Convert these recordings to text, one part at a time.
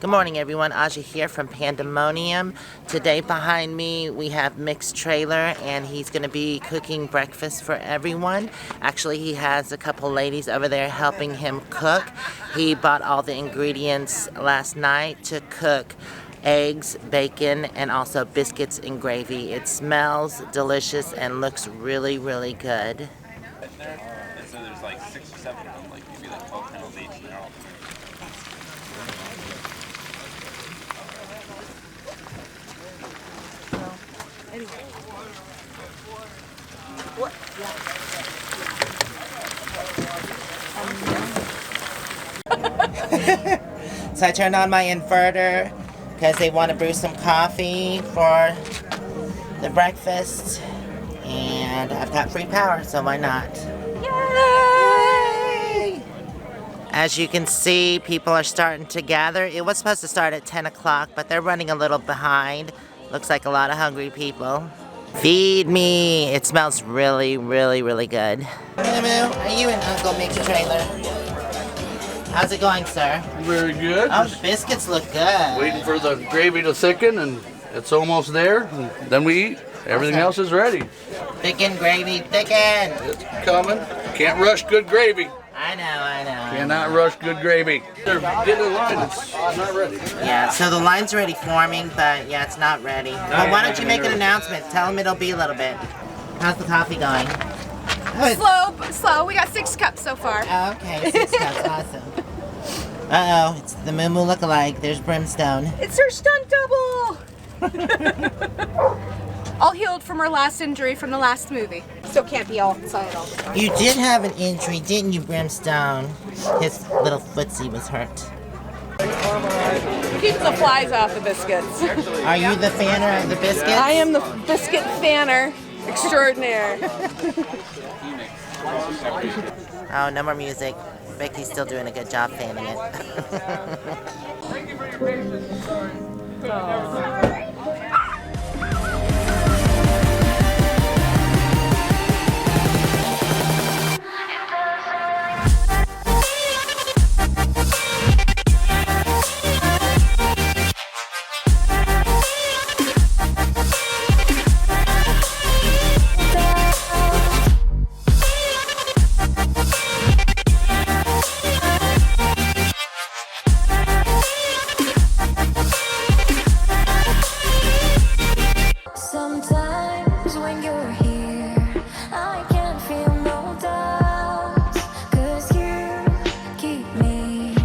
Good morning everyone, Aja here from Pandamonium. Today behind me we have Mick's trailer and he's going to be cooking breakfast for everyone. Actually he has a couple ladies over there helping him cook. He bought all the ingredients last night to cook eggs, bacon, and also biscuits and gravy. It smells delicious and looks really, really good. So there's like 6 or 7 of them, like maybe like 12 pounds each, and they're all... So I turned on my inverter because they want to brew some coffee for the breakfast, and I've got free power, so why not? Yay! As you can see, people are starting to gather. It was supposed to start at 10 o'clock, but they're running a little behind. Looks like a lot of hungry people. Feed me! It smells really, really, really good. Moo-moo, are you in Uncle Mick's trailer? How's it going, sir? Very good. Oh, the biscuits look good. Waiting for the gravy to thicken, and it's almost there. And then we eat. Everything else is ready. Thicken, gravy, thicken! It's coming. Can't rush good gravy. I know. Cannot rush good gravy. They're getting in line. It's not ready. Yeah, so the line's already forming, but yeah, it's not ready. Well, why don't you make an announcement? Tell them it'll be a little bit. How's the coffee going? Oh, Slow. We got 6 cups so far. oh, okay, 6 cups, awesome. Uh-oh, it's the Moo-moo look-alike. There's Brimstone. It's her stunt double. All healed from her last injury from the last movie. Still can't be outside all the time. You did have an injury, didn't you, Brimstone? His little footsie was hurt. Keep the flies off the biscuits. Are you the fanner of the biscuits? I am the biscuit fanner extraordinaire. Oh, no more music. Becky's still doing a good job fanning it. Thank you for your patience. Sorry. Sometimes when you're here, I can feel no doubt, 'cause you keep me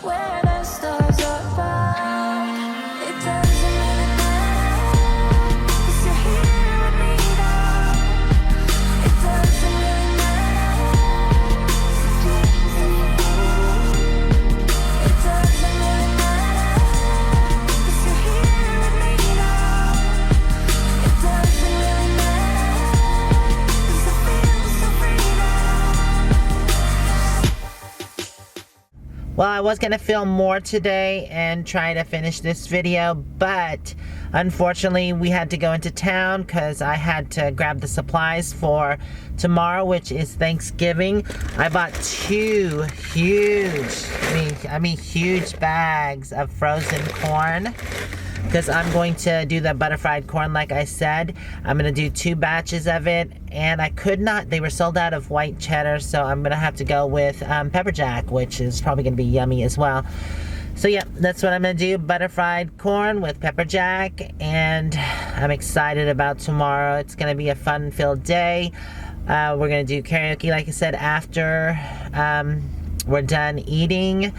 where the stars are found. It doesn't really matter, 'cause you're here with me now. It doesn't really matter, it doesn't really matter, 'cause you're here with me now. It doesn't really matter, 'cause I feel so free now. Well, I was going to film more today and try to finish this video, but unfortunately we had to go into town because I had to grab the supplies for tomorrow, which is Thanksgiving. I bought 2 huge, I mean huge bags of frozen corn because I'm going to do the butter fried corn like I said. I'm going to do 2 batches of it, and I could not, they were sold out of white cheddar, so I'm going to have to go with pepper jack, which is probably going to be yummy as well. So yeah, that's what I'm going to do, butter fried corn with pepper jack, and I'm excited about tomorrow. It's going to be a fun-filled day. We're going to do karaoke, like I said, after we're done eating.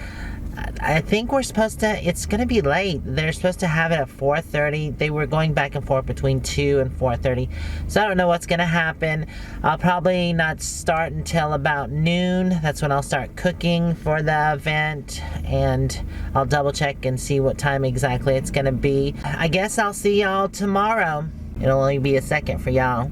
I think we're supposed to, it's going to be late. They're supposed to have it at 4:30. They were going back and forth between 2 and 4:30. So I don't know what's going to happen. I'll probably not start until about noon. That's when I'll start cooking for the event. And I'll double check and see what time exactly it's going to be. I guess I'll see y'all tomorrow. It'll only be a second for y'all.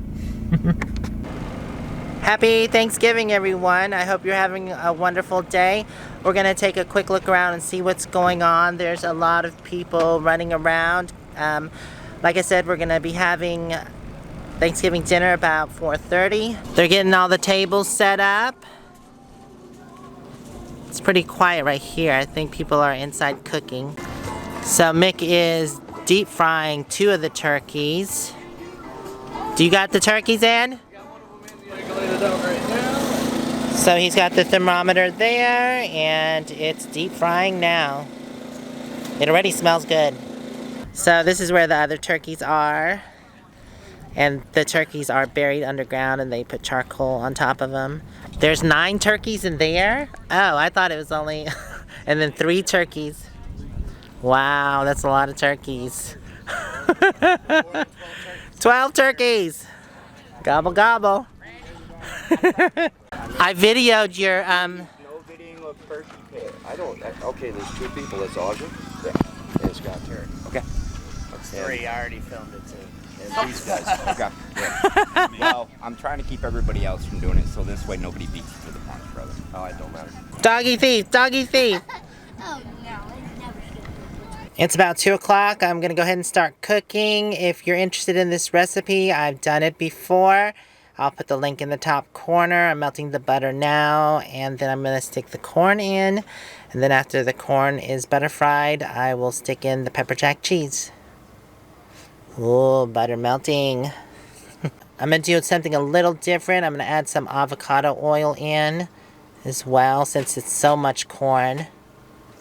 Happy Thanksgiving, everyone. I hope you're having a wonderful day. We're going to take a quick look around and see what's going on. There's a lot of people running around. Like I said, we're going to be having Thanksgiving dinner about 4:30. They're getting all the tables set up. It's pretty quiet right here. I think people are inside cooking. So Mick is deep frying 2 of the turkeys. Do you got the turkeys in? So he's got the thermometer there, and it's deep frying now. It already smells good. So this is where the other turkeys are. And the turkeys are buried underground, and they put charcoal on top of them. There's 9 turkeys in there? Oh, I thought it was only... and then 3 turkeys. Wow, that's a lot of turkeys. 12 turkeys! Gobble gobble. I videoed your No videoing of turkey pit. I don't. Okay, there's 2 people. It's Audrey. Yeah. And Scott Terry. Okay. That's 3. I already filmed it too. And these guys. Okay. Yeah. Well, I'm trying to keep everybody else from doing it, so this way nobody beats you to the punch, brother. Oh, it don't matter. doggy thief, doggy thief. Oh no, it never should. It's about 2 o'clock. I'm gonna go ahead and start cooking. If you're interested in this recipe, I've done it before. I'll put the link in the top corner. I'm melting the butter now, and then I'm gonna stick the corn in. And then after the corn is butter fried, I will stick in the pepper jack cheese. Ooh, butter melting. I'm gonna do something a little different. I'm gonna add some avocado oil in as well, since it's so much corn.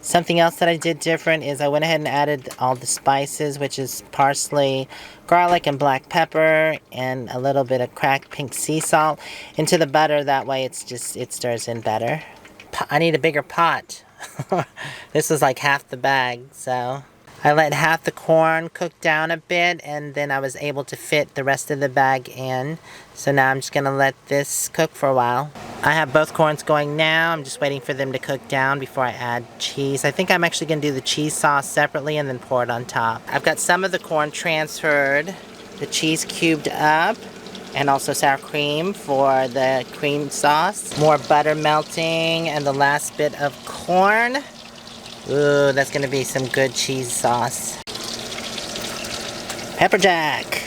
Something else that I did different is I went ahead and added all the spices, which is parsley, garlic, and black pepper, and a little bit of cracked pink sea salt into the butter. That way it stirs in better. I need a bigger pot. This was like half the bag, so I let half the corn cook down a bit, and then I was able to fit the rest of the bag in. So now I'm just gonna let this cook for a while. I have both corns going now. I'm just waiting for them to cook down before I add cheese. I think I'm actually gonna do the cheese sauce separately and then pour it on top. I've got some of the corn transferred, the cheese cubed up, and also sour cream for the cream sauce. More butter melting, and the last bit of corn. Ooh, that's gonna be some good cheese sauce. Pepper jack.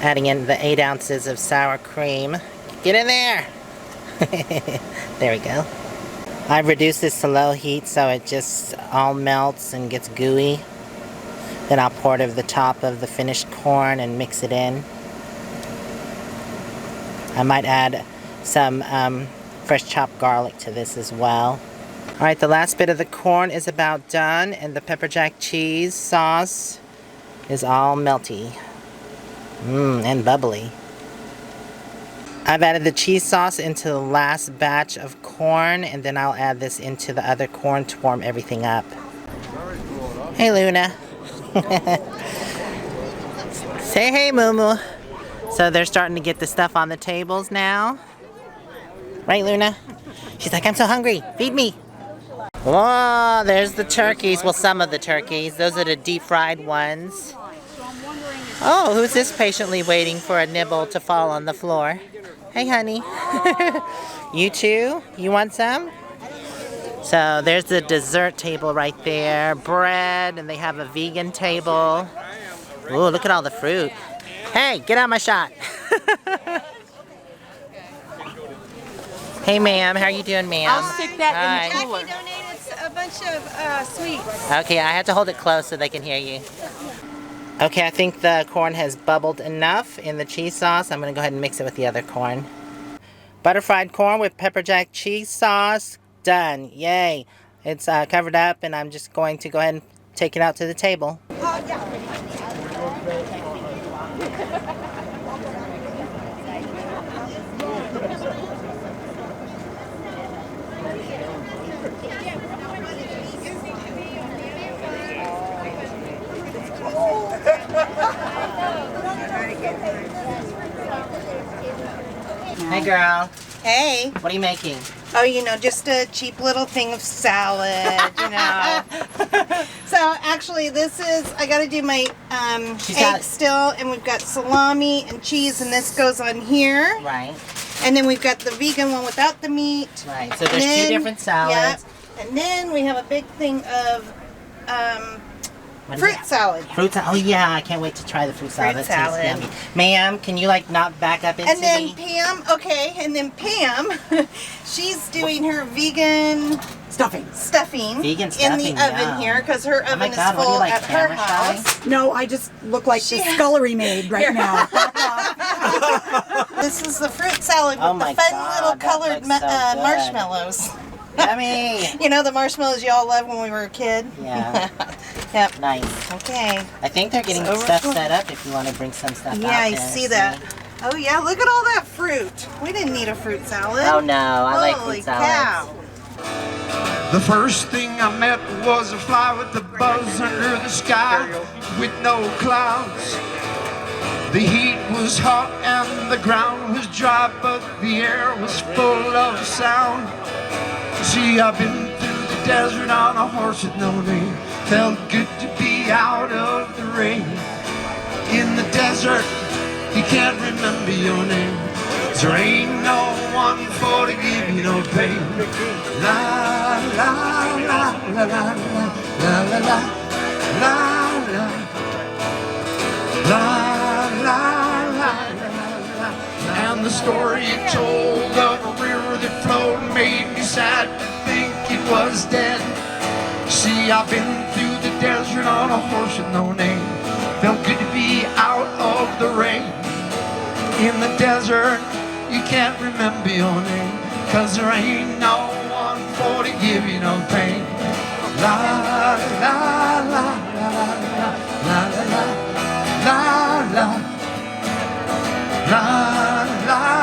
Adding in the 8 ounces of sour cream. Get in there! There we go. I've reduced this to low heat so it just all melts and gets gooey. Then I'll pour it over the top of the finished corn and mix it in. I might add some fresh chopped garlic to this as well. Alright, the last bit of the corn is about done, and the pepper jack cheese sauce is all melty. And bubbly. I've added the cheese sauce into the last batch of corn, and then I'll add this into the other corn to warm everything up. Hey, Luna. Say hey, Moo-moo. So they're starting to get the stuff on the tables now. Right, Luna? She's like, I'm so hungry. Feed me. Whoa, there's the turkeys. Well, some of the turkeys. Those are the deep fried ones. Oh, who's this patiently waiting for a nibble to fall on the floor? Hey, honey. You too? You want some? So there's the dessert table right there. Bread, and they have a vegan table. Ooh, look at all the fruit. Hey, get out my shot. Hey, ma'am. How are you doing, ma'am? I'll stick that in the cooler. Jackie donated a bunch of sweets. Okay, I have to hold it close so they can hear you. Okay, I think the corn has bubbled enough in the cheese sauce. I'm going to go ahead and mix it with the other corn. Butter fried corn with pepper jack cheese sauce. Done. Yay. It's covered up, and I'm just going to go ahead and take it out to the table. Hey, girl. Hey. What are you making? Oh, you know, just a cheap little thing of salad, you know. So, actually, this is, I gotta do my egg still, and we've got salami and cheese, and this goes on here. Right. And then we've got the vegan one without the meat. Right, so there's 2 different salads. Yeah. And then we have a big thing of What is Fruit it? salad. Fruit salad. Oh yeah, I can't wait to try the fruit salad. Fruit That tastes salad. yummy. Ma'am, can you like not back up into And then me? Pam, okay, and then Pam, she's doing her vegan Stuffing. stuffing Vegan in the stuffing, oven yeah. here because her Oh my oven is God, what do full you like, at her camera shy? house. No, I just look like the scullery maid right now. This is the fruit salad with Oh the my fun God, little that colored looks so good. marshmallows. Yummy. You know the marshmallows you all loved when we were a kid? Yeah. Yep. Nice. Okay. I think they're getting stuff set up if you want to bring some stuff out Yeah, I there. see that. Oh yeah, look at all that fruit. We didn't need a fruit salad. Oh no, I like Holy fruit salads. cow. The first thing I met was a fly with a buzz under the sky with no clouds. The heat was hot and the ground was dry, but the air was full of sound. See, I've been through the desert on a horse with no name. Felt good to be out of the rain. In the desert, you can't remember your name. There ain't no one for to give you no pain. La la la la la la la la la la la la la. And the story it told of a river that flowed made me sad to think it was dead. See, I've been through the desert on a horse with no name. Felt good to be out of the rain. In the desert, you can't remember your name, 'cause there ain't no one for to give you no pain. La la la la la la la la la la la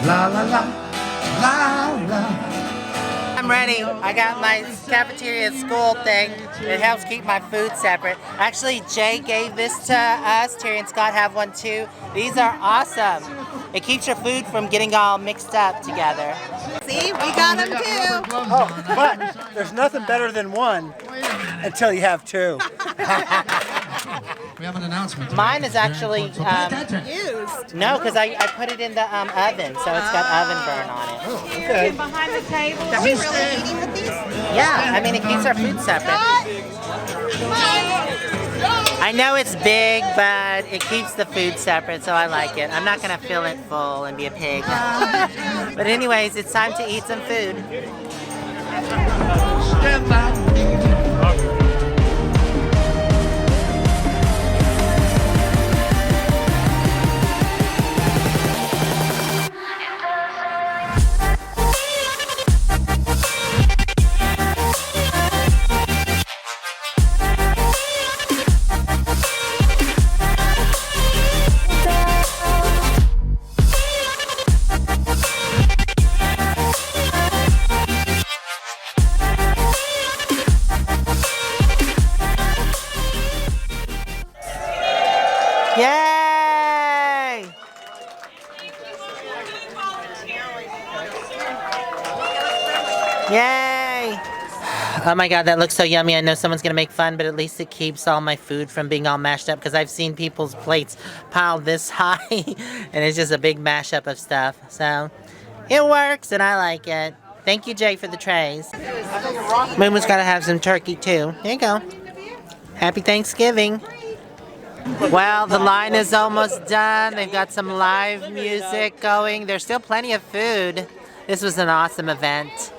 la la la la. I'm ready. I got my cafeteria school thing. It helps keep my food separate. Actually, Jay gave this to us. Terry and Scott have one too. These are awesome. It keeps your food from getting all mixed up together. See, we got them too. Oh, but there's nothing better than one until you have two. We have an announcement. Mine is actually, Used. no, because I put it in the oven, so it's got oven burn on it. Okay. Behind the table. Are we really eating with these? Yeah, I mean, it keeps our food separate. I know it's big, but it keeps the food separate, so I like it. I'm not going to fill it full and be a pig. But anyways, it's time to eat some food. Yay! Yay! Oh my god, that looks so yummy. I know someone's gonna make fun, but at least it keeps all my food from being all mashed up, because I've seen people's plates piled this high and it's just a big mashup of stuff. So it works and I like it. Thank you, Jay, for the trays. Moo-moo's gotta have some turkey too. There you go. Happy Thanksgiving. Well, the line is almost done. They've got some live music going. There's still plenty of food. This was an awesome event.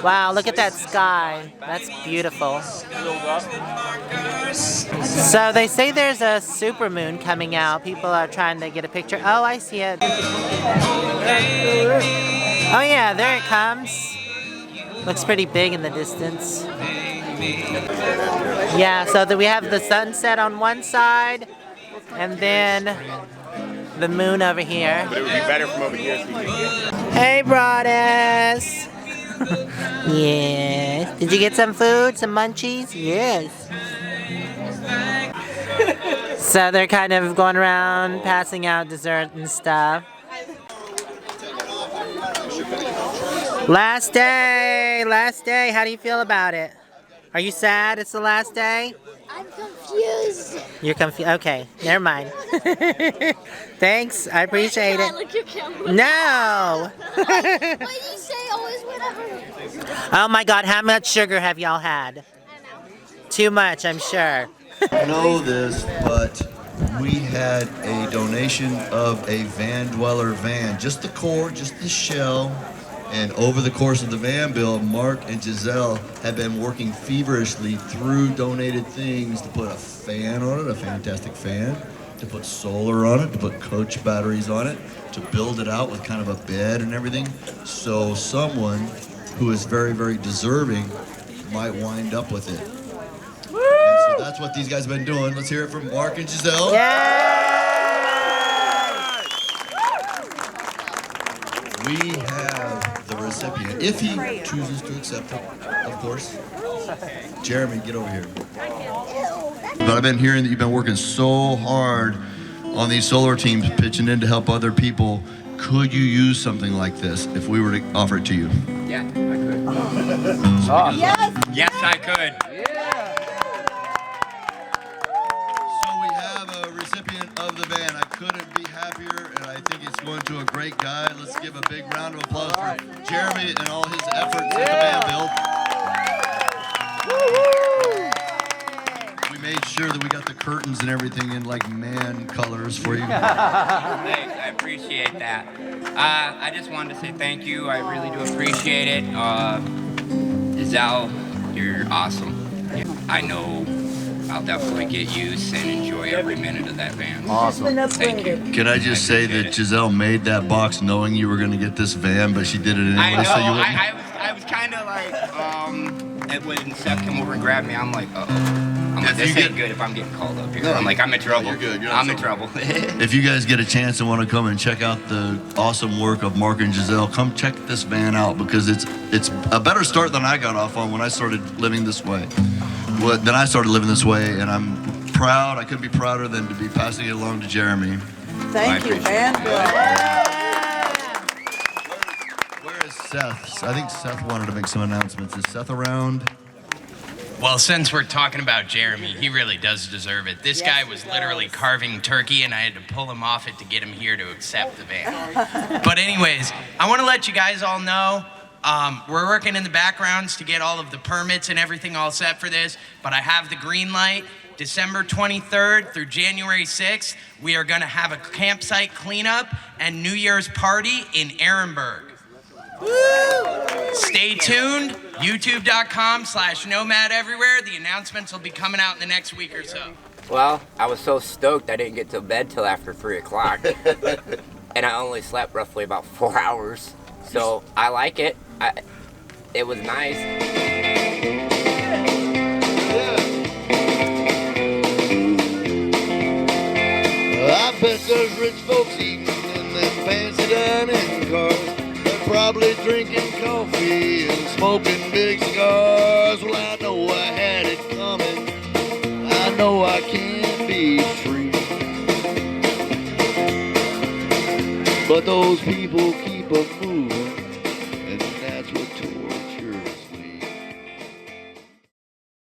Wow, look at that sky. That's beautiful. So they say there's a supermoon coming out. People are trying to get a picture. Oh, I see it. Oh yeah, there it comes. Looks pretty big in the distance. Yeah, so we have the sunset on one side, and then the moon over here. But it would be better from over here. Hey, Broadus. Yes. Did you get some food? Some munchies? Yes. So they're kind of going around passing out dessert and stuff. Last day. Last day. How do you feel about it? Are you sad it's the last day? I'm confused. You're confused. Okay, never mind. Thanks, I appreciate Can I it. look your camera? No! Why do you say always whatever? Oh my god, how much sugar have y'all had? 2 too much, I'm sure. Know this, but we had a donation of a van dweller van, just the core, just the shell. And over the course of the van build, Mark and Giselle have been working feverishly through donated things to put a fan on it, a fantastic fan, to put solar on it, to put coach batteries on it, to build it out with kind of a bed and everything. So someone who is very, very deserving might wind up with it. And so that's what these guys have been doing. Let's hear it from Mark and Giselle. We have the recipient, if he chooses to accept it, of course. Jeremy, get over here. But I've been hearing that you've been working so hard on these solar teams, pitching in to help other people. Could you use something like this if we were to offer it to you? Yeah, I could. Yes. Yes, I could. So we have a recipient of the van. I couldn't be happier, and I think it's going to a great guy. Let's give a big round of applause for Jeremy and all his efforts in the van build. We made sure that we got the curtains and everything in like man colors for you. Thanks, I appreciate that. I just wanted to say thank you. I really do appreciate it. Giselle, you're awesome. I know I'll definitely get used and enjoy every minute of that van. Awesome. Thank you. Can I just say that Giselle made that box knowing you were going to get this van, but she did it anyway, I know. so you wouldn't. I was kind of like, and when Seth came over and grabbed me, I'm like, uh-oh. I'm like, this ain't good if I'm getting called up here. No, I'm like, I'm in trouble. You're good. I'm in trouble. If you guys get a chance and want to come and check out the awesome work of Mark and Giselle, come check this van out because it's a better start than I got off on when I started living this way. And I'm proud. I couldn't be prouder than to be passing it along to Jeremy. Thank you, man. Where is Seth? I think Seth wanted to make some announcements. Is Seth around? Well, since we're talking about Jeremy, he really does deserve it. This guy was literally carving turkey, and I had to pull him off it to get him here to accept the van. But anyways, I want to let you guys all know, we're working in the backgrounds to get all of the permits and everything all set for this, but I have the green light. December 23rd through January 6th, we are going to have a campsite cleanup and New Year's party in Ehrenberg. Stay tuned, youtube.com/nomad everywhere. The announcements will be coming out in the next week or so. Well, I was so stoked I didn't get to bed till after 3 o'clock. And I only slept roughly about 4 hours. So I like it. It was nice. I bet there's rich folks eating in them fancy dining cars. They're probably drinking coffee and smoking big cigars. Well, I know I had it coming. I know I can be free. But those people keep a moving